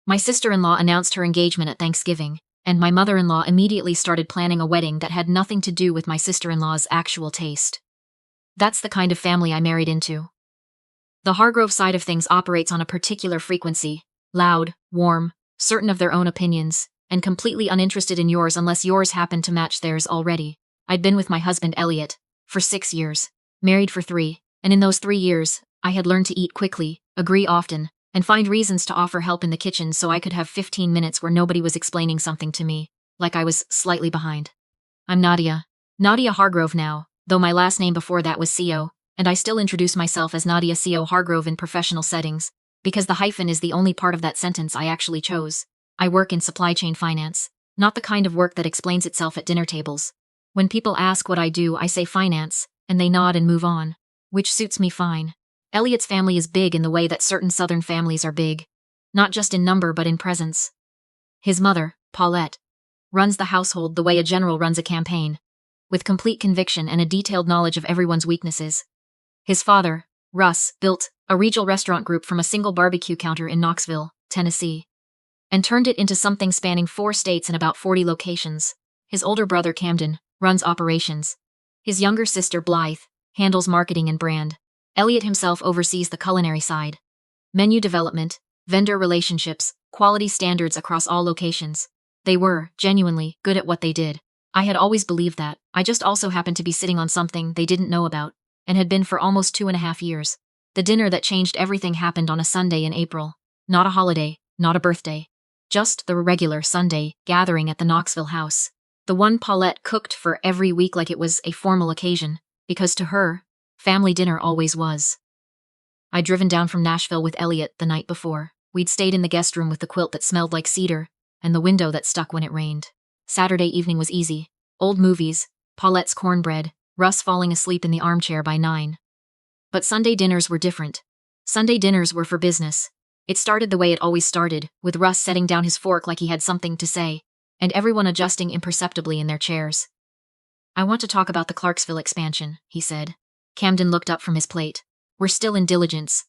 My sister-in-law announced her engagement at Thanksgiving, and my mother-in-law immediately started planning a wedding that had nothing to do with my sister-in-law's actual taste. That's the kind of family I married into. The Hargrove side of things operates on a particular frequency, loud, warm, certain of their own opinions, and completely uninterested in yours unless yours happen to match theirs already. I'd been with my husband Elliot for 6 years, married for 3, and in those 3 years, I had learned to eat quickly, agree often, and find reasons to offer help in the kitchen so I could have 15 minutes where nobody was explaining something to me, like I was slightly behind. I'm Nadia Hargrove now, though my last name before that was CO, and I still introduce myself as Nadia CO Hargrove in professional settings, because the hyphen is the only part of that sentence I actually chose. I work in supply chain finance, not the kind of work that explains itself at dinner tables. When people ask what I do, I say finance, and they nod and move on, which suits me fine. Elliot's family is big in the way that certain Southern families are big, not just in number but in presence. His mother, Paulette, runs the household the way a general runs a campaign, with complete conviction and a detailed knowledge of everyone's weaknesses. His father, Russ, built a regional restaurant group from a single barbecue counter in Knoxville, Tennessee, and turned it into something spanning 4 states and about 40 locations. His older brother, Camden, runs operations. His younger sister, Blythe, handles marketing and brand. Elliot himself oversees the culinary side. Menu development, vendor relationships, quality standards across all locations. They were, genuinely, good at what they did. I had always believed that. I just also happened to be sitting on something they didn't know about, and had been for almost 2.5 years. The dinner that changed everything happened on a Sunday in April. Not a holiday, not a birthday. Just the regular Sunday gathering at the Knoxville house. The one Paulette cooked for every week like it was a formal occasion, because to her, family dinner always was. I'd driven down from Nashville with Elliot the night before. We'd stayed in the guest room with the quilt that smelled like cedar, and the window that stuck when it rained. Saturday evening was easy. Old movies, Paulette's cornbread, Russ falling asleep in the armchair by 9. But Sunday dinners were different. Sunday dinners were for business. It started the way it always started, with Russ setting down his fork like he had something to say, and everyone adjusting imperceptibly in their chairs. I want to talk about the Clarksville expansion, he said. Camden looked up from his plate. We're still in diligence.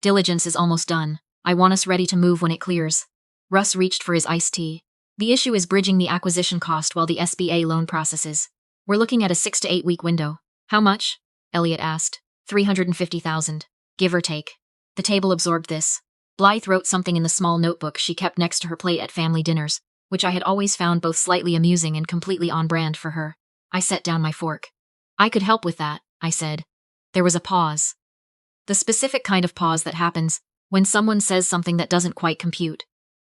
Diligence is almost done. I want us ready to move when it clears. Russ reached for his iced tea. The issue is bridging the acquisition cost while the SBA loan processes. We're looking at a 6 to 8 week window. How much? Elliot asked. $350,000, give or take. The table absorbed this. Blythe wrote something in the small notebook she kept next to her plate at family dinners, which I had always found both slightly amusing and completely on brand for her. I set down my fork. I could help with that, I said. There was a pause. The specific kind of pause that happens when someone says something that doesn't quite compute.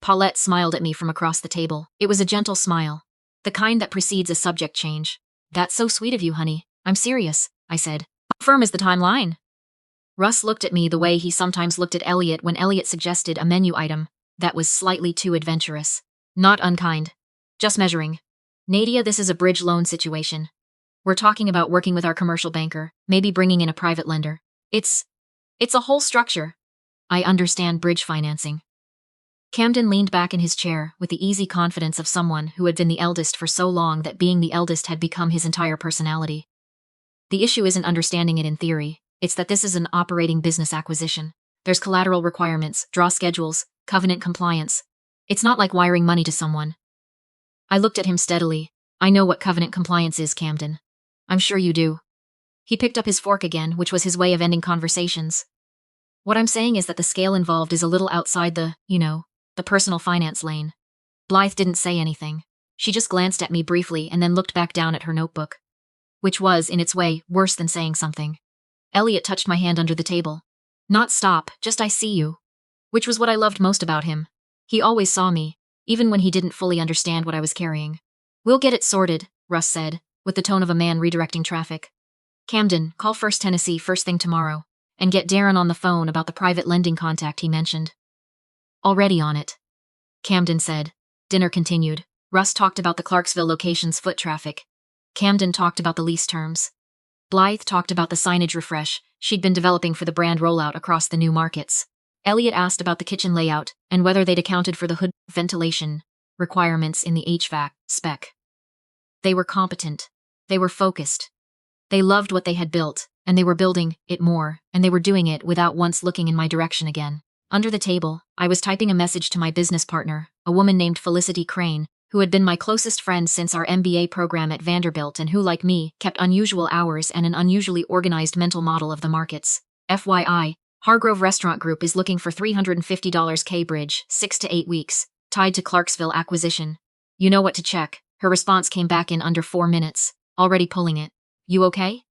Paulette smiled at me from across the table. It was a gentle smile, the kind that precedes a subject change. That's so sweet of you, honey. I'm serious, I said. How firm is the timeline? Russ looked at me the way he sometimes looked at Elliot when Elliot suggested a menu item that was slightly too adventurous. Not unkind. Just measuring. Nadia, this is a bridge loan situation. We're talking about working with our commercial banker, maybe bringing in a private lender. It's a whole structure. I understand bridge financing. Camden leaned back in his chair with the easy confidence of someone who had been the eldest for so long that being the eldest had become his entire personality. The issue isn't understanding it in theory, it's that this is an operating business acquisition. There's collateral requirements, draw schedules, covenant compliance. It's not like wiring money to someone. I looked at him steadily. I know what covenant compliance is, Camden. I'm sure you do. He picked up his fork again, which was his way of ending conversations. What I'm saying is that the scale involved is a little outside the personal finance lane. Blythe didn't say anything. She just glanced at me briefly and then looked back down at her notebook. Which was, in its way, worse than saying something. Elliot touched my hand under the table. Not stop, just I see you. Which was what I loved most about him. He always saw me, even when he didn't fully understand what I was carrying. We'll get it sorted, Russ said, with the tone of a man redirecting traffic. Camden, call First Tennessee first thing tomorrow, and get Darren on the phone about the private lending contact he mentioned. Already on it, Camden said. Dinner continued. Russ talked about the Clarksville location's foot traffic. Camden talked about the lease terms. Blythe talked about the signage refresh she'd been developing for the brand rollout across the new markets. Elliot asked about the kitchen layout and whether they'd accounted for the hood ventilation requirements in the HVAC spec. They were competent. They were focused. They loved what they had built, and they were building it more, and they were doing it without once looking in my direction again. Under the table, I was typing a message to my business partner, a woman named Felicity Crane, who had been my closest friend since our MBA program at Vanderbilt and who, like me, kept unusual hours and an unusually organized mental model of the markets. FYI, Hargrove Restaurant Group is looking for $350 K-Bridge, 6 to 8 weeks, tied to Clarksville acquisition. You know what to check. Her response came back in under 4 minutes. Already pulling it. You okay?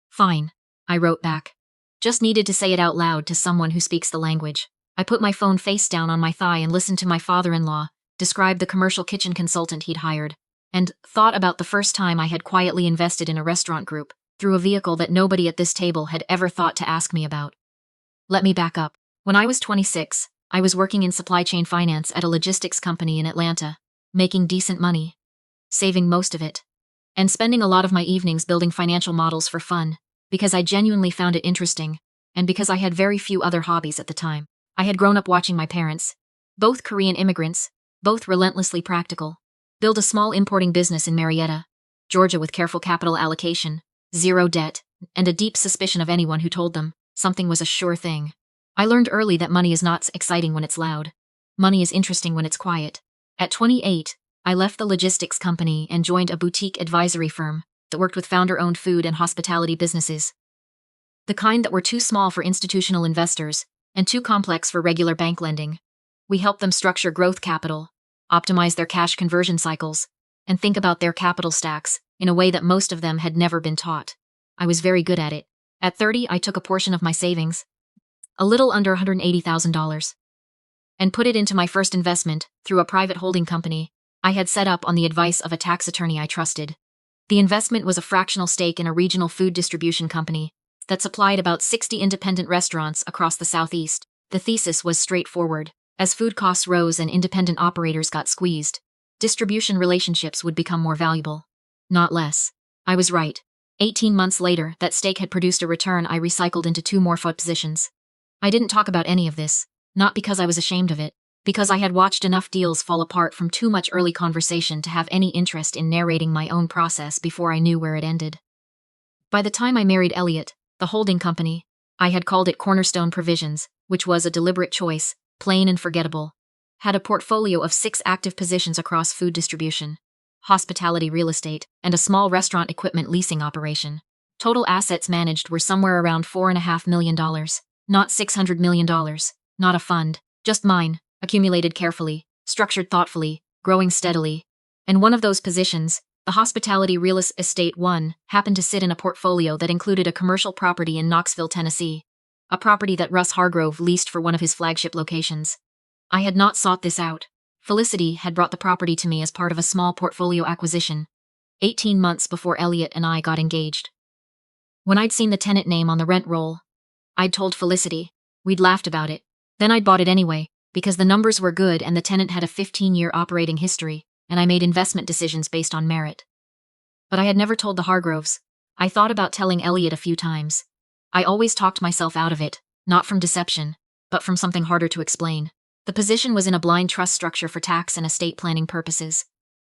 Fine. I wrote back. Just needed to say it out loud to someone who speaks the language. I put my phone face down on my thigh and listened to my father-in-law describe the commercial kitchen consultant he'd hired, and thought about the first time I had quietly invested in a restaurant group through a vehicle that nobody at this table had ever thought to ask me about. Let me back up. When I was 26, I was working in supply chain finance at a logistics company in Atlanta, making decent money, saving most of it, and spending a lot of my evenings building financial models for fun, because I genuinely found it interesting, and because I had very few other hobbies at the time. I had grown up watching my parents, both Korean immigrants, both relentlessly practical, build a small importing business in Marietta, Georgia with careful capital allocation, zero debt, and a deep suspicion of anyone who told them something was a sure thing. I learned early that money is not exciting when it's loud. Money is interesting when it's quiet. At 28, I left the logistics company and joined a boutique advisory firm that worked with founder-owned food and hospitality businesses. The kind that were too small for institutional investors and too complex for regular bank lending. We helped them structure growth capital, optimize their cash conversion cycles, and think about their capital stacks in a way that most of them had never been taught. I was very good at it. At 30, I took a portion of my savings, a little under $180,000, and put it into my first investment through a private holding company I had set up on the advice of a tax attorney I trusted. The investment was a fractional stake in a regional food distribution company that supplied about 60 independent restaurants across the Southeast. The thesis was straightforward. As food costs rose and independent operators got squeezed, distribution relationships would become more valuable, not less. I was right. 18 months later, that stake had produced a return I recycled into 2 more foot positions. I didn't talk about any of this, not because I was ashamed of it, because I had watched enough deals fall apart from too much early conversation to have any interest in narrating my own process before I knew where it ended. By the time I married Elliot, the holding company, I had called it Cornerstone Provisions, which was a deliberate choice, plain and forgettable, had a portfolio of 6 active positions across food distribution, hospitality real estate, and a small restaurant equipment leasing operation. Total assets managed were somewhere around $4.5 million, not $600 million, not a fund, just mine, accumulated carefully, structured thoughtfully, growing steadily. And one of those positions, the hospitality real estate one, happened to sit in a portfolio that included a commercial property in Knoxville, Tennessee, a property that Russ Hargrove leased for one of his flagship locations. I had not sought this out. Felicity had brought the property to me as part of a small portfolio acquisition, 18 months before Elliot and I got engaged. When I'd seen the tenant name on the rent roll, I'd told Felicity. We'd laughed about it. Then I'd bought it anyway, because the numbers were good and the tenant had a 15-year operating history, and I made investment decisions based on merit. But I had never told the Hargroves. I thought about telling Elliot a few times. I always talked myself out of it, not from deception, but from something harder to explain. The position was in a blind trust structure for tax and estate planning purposes.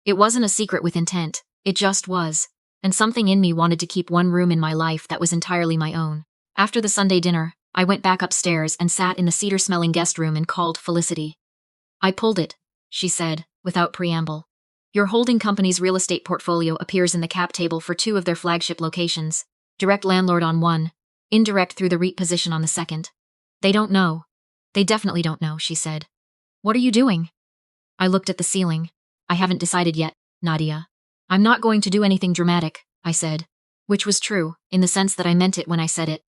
It wasn't a secret with intent, it just was, and something in me wanted to keep one room in my life that was entirely my own. After the Sunday dinner, I went back upstairs and sat in the cedar-smelling guest room and called Felicity. I pulled it, she said, without preamble. Your holding company's real estate portfolio appears in the cap table for 2 of their flagship locations, direct landlord on one, indirect through the REIT position on the second. They don't know. They definitely don't know, she said. What are you doing? I looked at the ceiling. I haven't decided yet, Nadia. I'm not going to do anything dramatic, I said, which was true, in the sense that I meant it when I said it.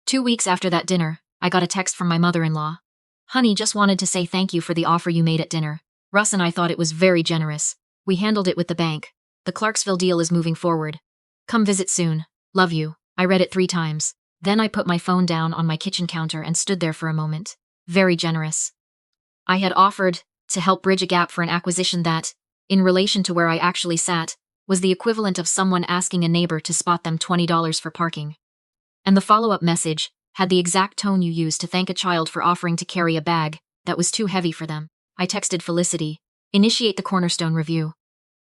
2 weeks after that dinner, I got a text from my mother-in-law. Honey, just wanted to say thank you for the offer you made at dinner. Russ and I thought it was very generous. We handled it with the bank. The Clarksville deal is moving forward. Come visit soon. Love you. I read it 3 times. Then I put my phone down on my kitchen counter and stood there for a moment. Very generous. I had offered to help bridge a gap for an acquisition that, in relation to where I actually sat, was the equivalent of someone asking a neighbor to spot them $20 for parking. And the follow-up message had the exact tone you use to thank a child for offering to carry a bag that was too heavy for them. I texted Felicity. Initiate the Cornerstone review.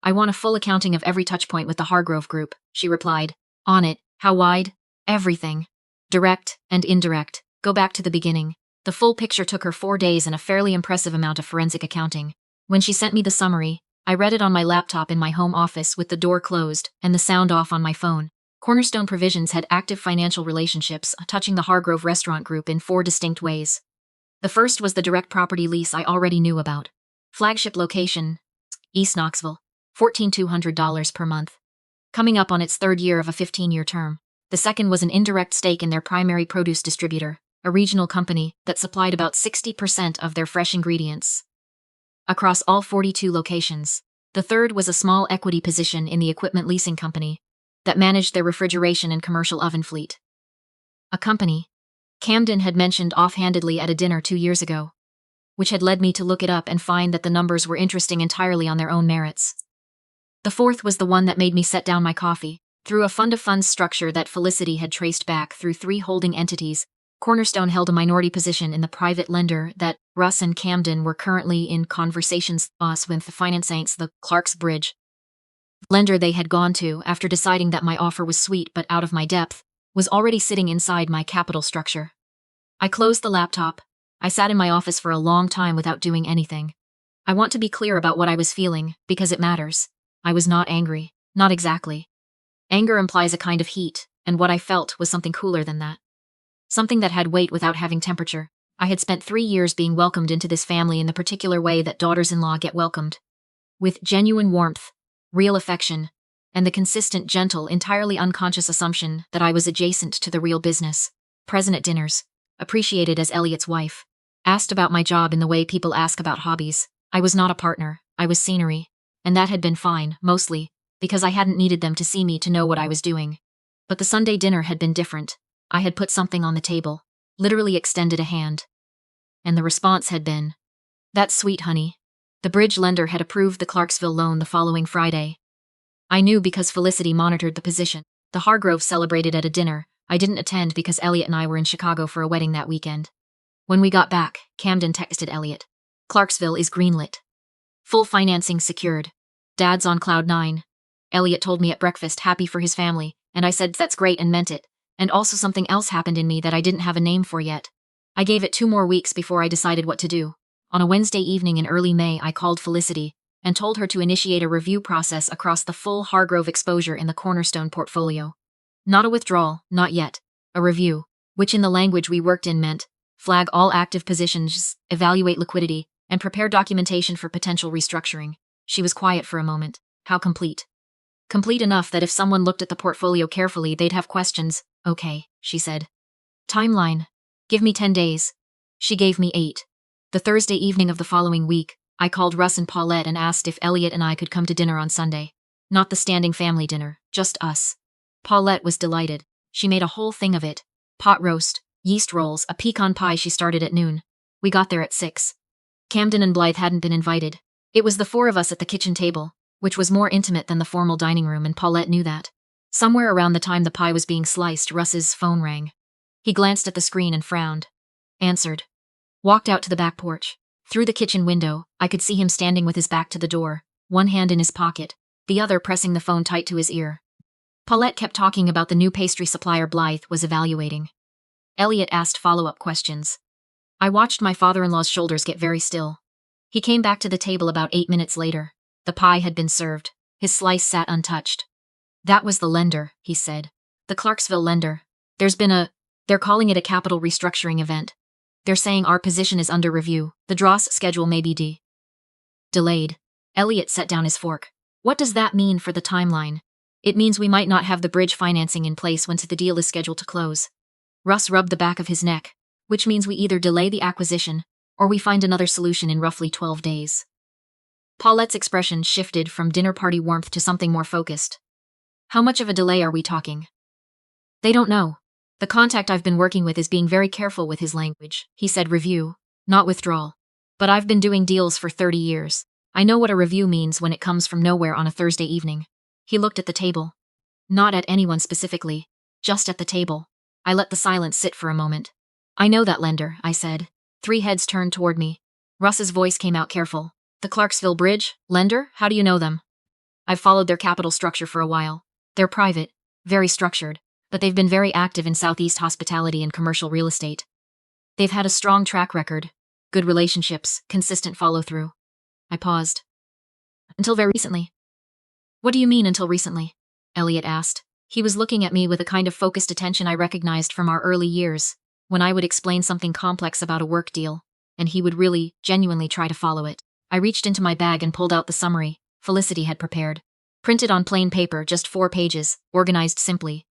I want a full accounting of every touchpoint with the Hargrove Group, she replied. On it. How wide? Everything. Direct and indirect. Go back to the beginning. The full picture took her 4 days and a fairly impressive amount of forensic accounting. When she sent me the summary, I read it on my laptop in my home office with the door closed and the sound off on my phone. Cornerstone Provisions had active financial relationships touching the Hargrove Restaurant Group in 4 distinct ways. The first was the direct property lease I already knew about. Flagship location, East Knoxville, $14,200 per month. Coming up on its 3rd year of a 15-year term. The second was an indirect stake in their primary produce distributor, a regional company that supplied about 60% of their fresh ingredients across all 42 locations. The third was a small equity position in the equipment leasing company that managed their refrigeration and commercial oven fleet. A company Camden had mentioned offhandedly at a dinner 2 years ago, which had led me to look it up and find that the numbers were interesting entirely on their own merits. The fourth was the one that made me set down my coffee. Through a fund of funds structure that Felicity had traced back through 3 holding entities, Cornerstone held a minority position in the private lender that Russ and Camden were currently in conversations with financing the Clark's Bridge lender they had gone to after deciding that my offer was sweet but out of my depth, was already sitting inside my capital structure. I closed the laptop. I sat in my office for a long time without doing anything. I want to be clear about what I was feeling, because it matters. I was not angry. Not exactly. Anger implies a kind of heat, and what I felt was something cooler than that. Something that had weight without having temperature. I had spent 3 years being welcomed into this family in the particular way that daughters-in-law get welcomed. With genuine warmth, real affection, and the consistent, gentle, entirely unconscious assumption that I was adjacent to the real business. Present at dinners, appreciated as Elliot's wife, asked about my job in the way people ask about hobbies. I was not a partner, I was scenery, and that had been fine, mostly, because I hadn't needed them to see me to know what I was doing. But the Sunday dinner had been different. I had put something on the table, literally extended a hand. And the response had been, "That's sweet, honey." The bridge lender had approved the Clarksville loan the following Friday. I knew because Felicity monitored the position. The Hargroves celebrated at a dinner. I didn't attend because Elliot and I were in Chicago for a wedding that weekend. When we got back, Camden texted Elliot. "Clarksville is greenlit. Full financing secured. Dad's on cloud 9. Elliot told me at breakfast happy for his family, and I said that's great and meant it. And also something else happened in me that I didn't have a name for yet. I gave it 2 more weeks before I decided what to do. On a Wednesday evening in early May, I called Felicity and told her to initiate a review process across the full Hargrove exposure in the Cornerstone portfolio. Not a withdrawal, not yet. A review, which in the language we worked in meant flag all active positions, evaluate liquidity, and prepare documentation for potential restructuring. She was quiet for a moment. How complete? Complete enough that if someone looked at the portfolio carefully, they'd have questions. "Okay," she said. "Timeline. Give me 10 days. She gave me 8. The Thursday evening of the following week, I called Russ and Paulette and asked if Elliot and I could come to dinner on Sunday. Not the standing family dinner, just us. Paulette was delighted. She made a whole thing of it. Pot roast, yeast rolls, a pecan pie. She started at noon. We got there at 6. Camden and Blythe hadn't been invited. It was the 4 of us at the kitchen table, which was more intimate than the formal dining room, and Paulette knew that. Somewhere around the time the pie was being sliced, Russ's phone rang. He glanced at the screen and frowned. Answered. Walked out to the back porch. Through the kitchen window, I could see him standing with his back to the door, one hand in his pocket, the other pressing the phone tight to his ear. Paulette kept talking about the new pastry supplier Blythe was evaluating. Elliot asked follow-up questions. I watched my father-in-law's shoulders get very still. He came back to the table about 8 minutes later. The pie had been served. His slice sat untouched. That was the lender, he said. The Clarksville lender. They're calling it a capital restructuring event. They're saying our position is under review. The draw's schedule may be delayed. Elliot set down his fork. What does that mean for the timeline? It means we might not have the bridge financing in place once the deal is scheduled to close. Russ rubbed the back of his neck, which means we either delay the acquisition or we find another solution in roughly 12 days. Paulette's expression shifted from dinner party warmth to something more focused. How much of a delay are we talking? They don't know. The contact I've been working with is being very careful with his language. He said review, not withdrawal. But I've been doing deals for 30 years. I know what a review means when it comes from nowhere on a Thursday evening. He looked at the table. Not at anyone specifically, just at the table. I let the silence sit for a moment. I know that lender, I said. 3 heads turned toward me. Russ's voice came out careful. The Clarksville Bridge? Lender? How do you know them? I've followed their capital structure for a while. They're private, very structured, but they've been very active in Southeast hospitality and commercial real estate. They've had a strong track record, good relationships, consistent follow-through. I paused. Until very recently. What do you mean until recently? Elliot asked. He was looking at me with a kind of focused attention I recognized from our early years, when I would explain something complex about a work deal, and he would really, genuinely try to follow it. I reached into my bag and pulled out the summary Felicity had prepared. Printed on plain paper, just 4 pages, organized simply.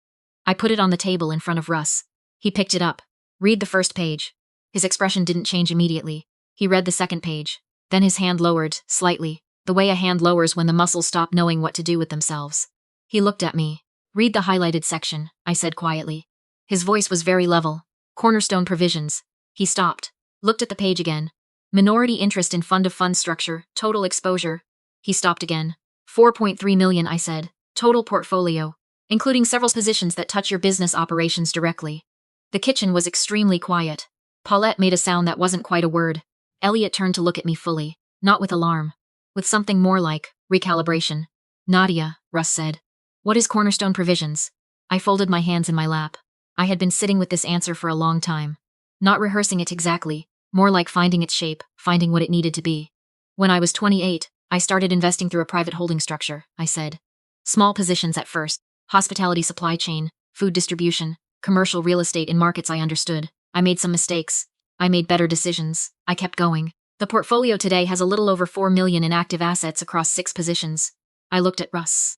I put it on the table in front of Russ. He picked it up. Read the first page. His expression didn't change immediately. He read the second page. Then his hand lowered, slightly, the way a hand lowers when the muscles stop knowing what to do with themselves. He looked at me. Read the highlighted section, I said quietly. His voice was very level. Cornerstone provisions. He stopped. Looked at the page again. Minority interest in fund-of-fund structure, total exposure. He stopped again. 4.3 million, I said. Total portfolio, including several positions that touch your business operations directly. The kitchen was extremely quiet. Paulette made a sound that wasn't quite a word. Elliot turned to look at me fully, not with alarm, with something more like recalibration. Nadia, Russ said. What is Cornerstone Provisions? I folded my hands in my lap. I had been sitting with this answer for a long time. Not rehearsing it exactly, more like finding its shape, finding what it needed to be. When I was 28, I started investing through a private holding structure, I said. Small positions at first, hospitality supply chain, food distribution, commercial real estate in markets I understood. I made some mistakes. I made better decisions. I kept going. The portfolio today has a little over 4 million in active assets across 6 positions. I looked at Russ.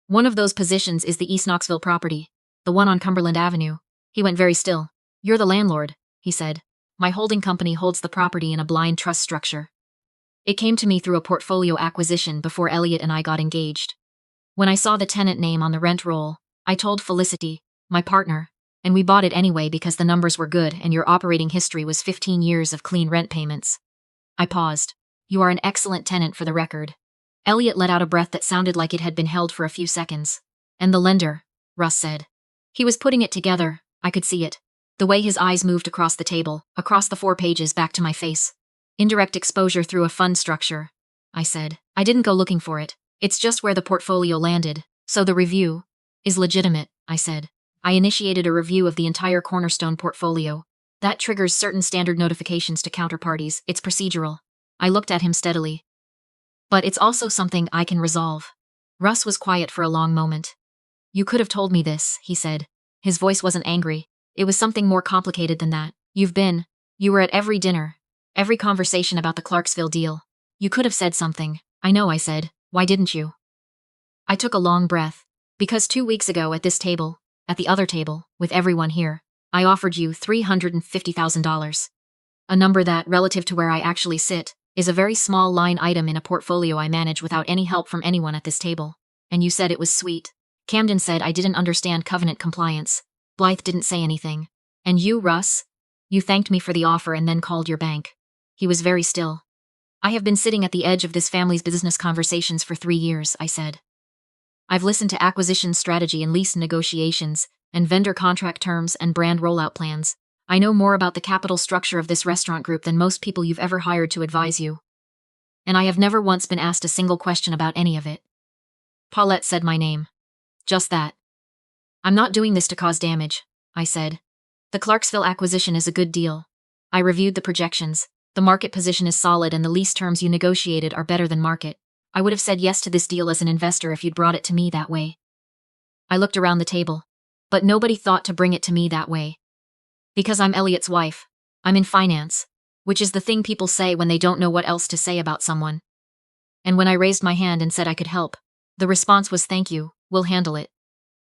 One of those positions is the East Knoxville property, the one on Cumberland Avenue. He went very still. You're the landlord, he said. My holding company holds the property in a blind trust structure. It came to me through a portfolio acquisition before Elliot and I got engaged. When I saw the tenant name on the rent roll, I told Felicity, my partner, and we bought it anyway because the numbers were good and your operating history was 15 years of clean rent payments. I paused. You are an excellent tenant for the record. Elliot let out a breath that sounded like it had been held for a few seconds. And the lender, Russ said. He was putting it together, I could see it. The way his eyes moved across the table, across the 4 pages back to my face. Indirect exposure through a fund structure, I said. I didn't go looking for it. It's just where the portfolio landed, so the review is legitimate, I said. I initiated a review of the entire Cornerstone portfolio. That triggers certain standard notifications to counterparties. It's procedural. I looked at him steadily. But it's also something I can resolve. Russ was quiet for a long moment. You could have told me this, he said. His voice wasn't angry. It was something more complicated than that. You were at every dinner, every conversation about the Clarksville deal. You could have said something. I know, I said. Why didn't you? I took a long breath. Because 2 weeks ago at this table, at the other table, with everyone here, I offered you $350,000. A number that, relative to where I actually sit, is a very small line item in a portfolio I manage without any help from anyone at this table. And you said it was sweet. Camden said I didn't understand covenant compliance. Blythe didn't say anything. And you, Russ? You thanked me for the offer and then called your bank. He was very still. I have been sitting at the edge of this family's business conversations for 3 years, I said. I've listened to acquisition strategy and lease negotiations, and vendor contract terms and brand rollout plans. I know more about the capital structure of this restaurant group than most people you've ever hired to advise you. And I have never once been asked a single question about any of it. Paulette said my name. Just that. I'm not doing this to cause damage, I said. The Clarksville acquisition is a good deal. I reviewed the projections. The market position is solid and the lease terms you negotiated are better than market. I would have said yes to this deal as an investor if you'd brought it to me that way. I looked around the table. But nobody thought to bring it to me that way. Because I'm Elliot's wife. I'm in finance, which is the thing people say when they don't know what else to say about someone. And when I raised my hand and said I could help, the response was thank you, we'll handle it.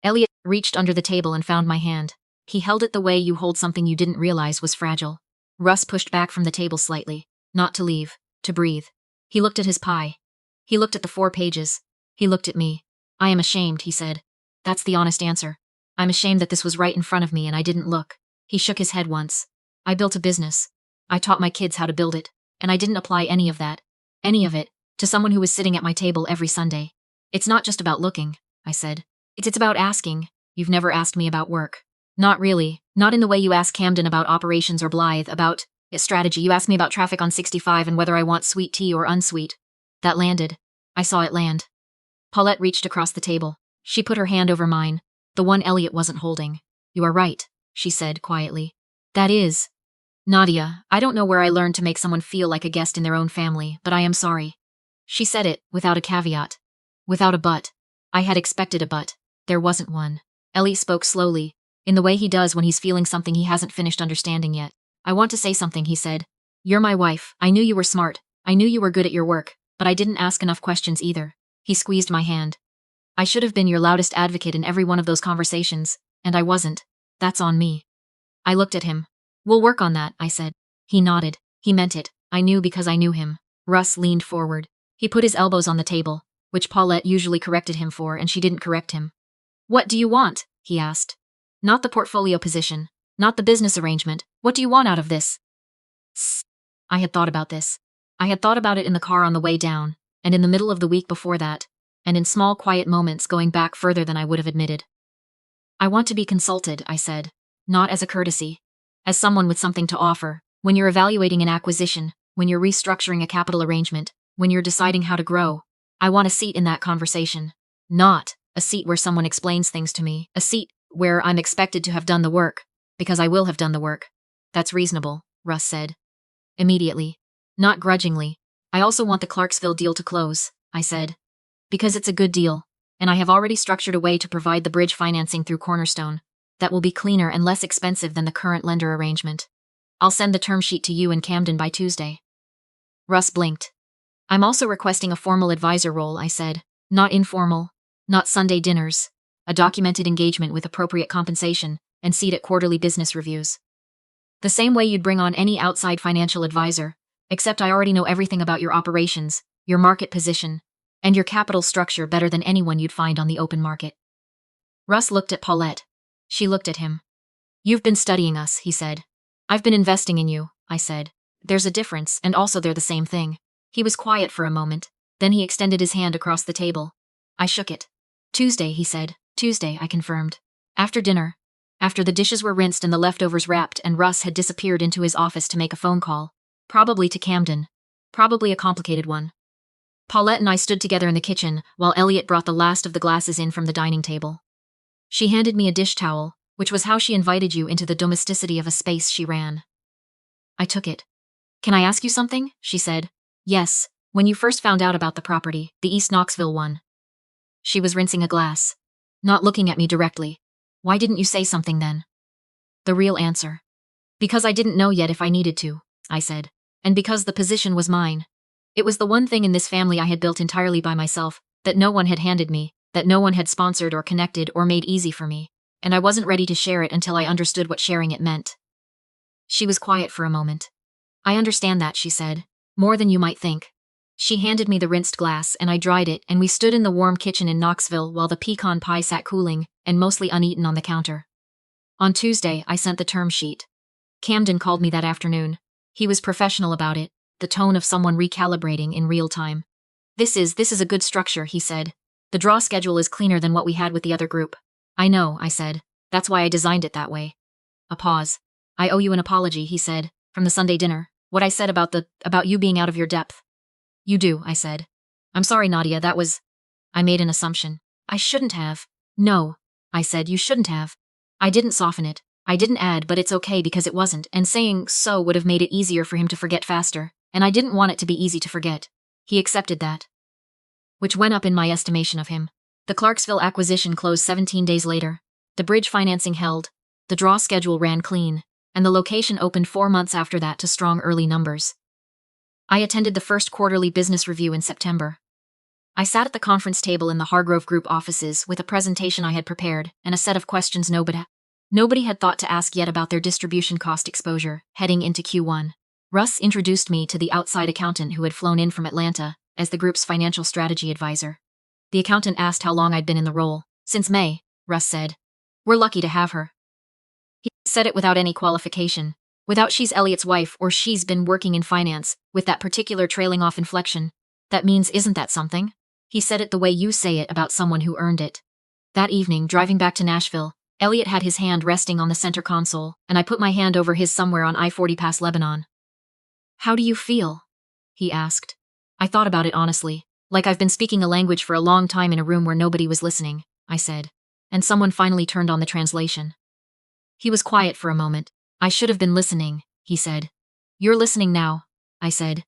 Elliot reached under the table and found my hand. He held it the way you hold something you didn't realize was fragile. Russ pushed back from the table slightly, not to leave, to breathe. He looked at his pie. He looked at the 4 pages. He looked at me. I am ashamed, he said. That's the honest answer. I'm ashamed that this was right in front of me and I didn't look. He shook his head once. I built a business. I taught my kids how to build it, and I didn't apply any of it, to someone who was sitting at my table every Sunday. It's not just about looking, I said. It's about asking. You've never asked me about work. Not really. Not in the way you ask Camden about operations or Blythe, about strategy. You asked me about traffic on 65 and whether I want sweet tea or unsweet. That landed. I saw it land. Paulette reached across the table. She put her hand over mine, the one Elliot wasn't holding. You are right, she said quietly. That is Nadia, I don't know where I learned to make someone feel like a guest in their own family, but I am sorry. She said it, without a caveat. Without a but. I had expected a but. There wasn't one. Elliot spoke slowly, in the way he does when he's feeling something he hasn't finished understanding yet. I want to say something, he said. You're my wife. I knew you were smart. I knew you were good at your work, but I didn't ask enough questions either. He squeezed my hand. I should have been your loudest advocate in every one of those conversations, and I wasn't. That's on me. I looked at him. We'll work on that, I said. He nodded. He meant it. I knew because I knew him. Russ leaned forward. He put his elbows on the table, which Paulette usually corrected him for, and she didn't correct him. What do you want? He asked. Not the portfolio position. Not the business arrangement. What do you want out of this? Sss. I had thought about this. I had thought about it in the car on the way down, and in the middle of the week before that, and in small quiet moments going back further than I would have admitted. I want to be consulted, I said. Not as a courtesy. As someone with something to offer. When you're evaluating an acquisition, when you're restructuring a capital arrangement, when you're deciding how to grow, I want a seat in that conversation. Not a seat where someone explains things to me. A seat where I'm expected to have done the work, because I will have done the work. That's reasonable, Russ said. Immediately. Not grudgingly. I also want the Clarksville deal to close, I said. Because it's a good deal, and I have already structured a way to provide the bridge financing through Cornerstone that will be cleaner and less expensive than the current lender arrangement. I'll send the term sheet to you and Camden by Tuesday. Russ blinked. I'm also requesting a formal advisor role, I said. Not informal. Not Sunday dinners. A documented engagement with appropriate compensation and seat at quarterly business reviews. The same way you'd bring on any outside financial advisor, except I already know everything about your operations, your market position, and your capital structure better than anyone you'd find on the open market. Russ looked at Paulette. She looked at him. You've been studying us, he said. I've been investing in you, I said. There's a difference, and also they're the same thing. He was quiet for a moment, then he extended his hand across the table. I shook it. Tuesday, he said. Tuesday, I confirmed. After dinner. After the dishes were rinsed and the leftovers wrapped and Russ had disappeared into his office to make a phone call. Probably to Camden. Probably a complicated one. Paulette and I stood together in the kitchen while Elliot brought the last of the glasses in from the dining table. She handed me a dish towel, which was how she invited you into the domesticity of a space she ran. I took it. Can I ask you something? She said. Yes, when you first found out about the property, the East Knoxville one. She was rinsing a glass. Not looking at me directly. Why didn't you say something then? The real answer. Because I didn't know yet if I needed to, I said. And because the position was mine. It was the one thing in this family I had built entirely by myself, that no one had handed me, that no one had sponsored or connected or made easy for me, and I wasn't ready to share it until I understood what sharing it meant. She was quiet for a moment. I understand that, she said. More than you might think. She handed me the rinsed glass and I dried it, and we stood in the warm kitchen in Knoxville while the pecan pie sat cooling and mostly uneaten on the counter. On Tuesday, I sent the term sheet. Camden called me that afternoon. He was professional about it, the tone of someone recalibrating in real time. This is a good structure, he said. The draw schedule is cleaner than what we had with the other group. I know, I said. That's why I designed it that way. A pause. I owe you an apology, he said, from the Sunday dinner. What I said about you being out of your depth. You do, I said. I'm sorry, Nadia, that was... I made an assumption. I shouldn't have. No, I said, you shouldn't have. I didn't soften it. I didn't add, but it's okay because it wasn't, and saying so would have made it easier for him to forget faster, and I didn't want it to be easy to forget. He accepted that. Which went up in my estimation of him. The Clarksville acquisition closed 17 days later. The bridge financing held. The draw schedule ran clean, and the location opened 4 months after that to strong early numbers. I attended the first quarterly business review in September. I sat at the conference table in the Hargrove Group offices with a presentation I had prepared and a set of questions nobody had thought to ask yet about their distribution cost exposure heading into Q1. Russ introduced me to the outside accountant who had flown in from Atlanta as the group's financial strategy advisor. The accountant asked how long I'd been in the role. Since May, Russ said. We're lucky to have her. He said it without any qualification. Without she's Elliot's wife or she's been working in finance, with that particular trailing off inflection. That means isn't that something? He said it the way you say it about someone who earned it. That evening, driving back to Nashville, Elliot had his hand resting on the center console, and I put my hand over his somewhere on I-40 past Lebanon. How do you feel? He asked. I thought about it honestly, like I've been speaking a language for a long time in a room where nobody was listening, I said, and someone finally turned on the translation. He was quiet for a moment. I should have been listening, he said. You're listening now, I said.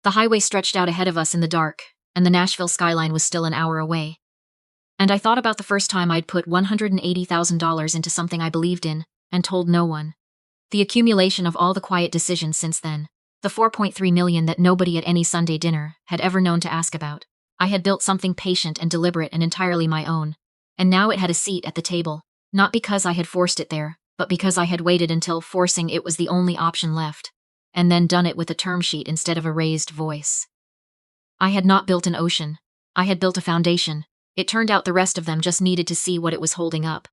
The highway stretched out ahead of us in the dark, and the Nashville skyline was still an hour away. And I thought about the first time I'd put $180,000 into something I believed in, and told no one. The accumulation of all the quiet decisions since then. The $4.3 million that nobody at any Sunday dinner had ever known to ask about. I had built something patient and deliberate and entirely my own. And now it had a seat at the table, not because I had forced it there, but because I had waited until forcing it was the only option left, and then done it with a term sheet instead of a raised voice. I had not built an ocean. I had built a foundation. It turned out the rest of them just needed to see what it was holding up.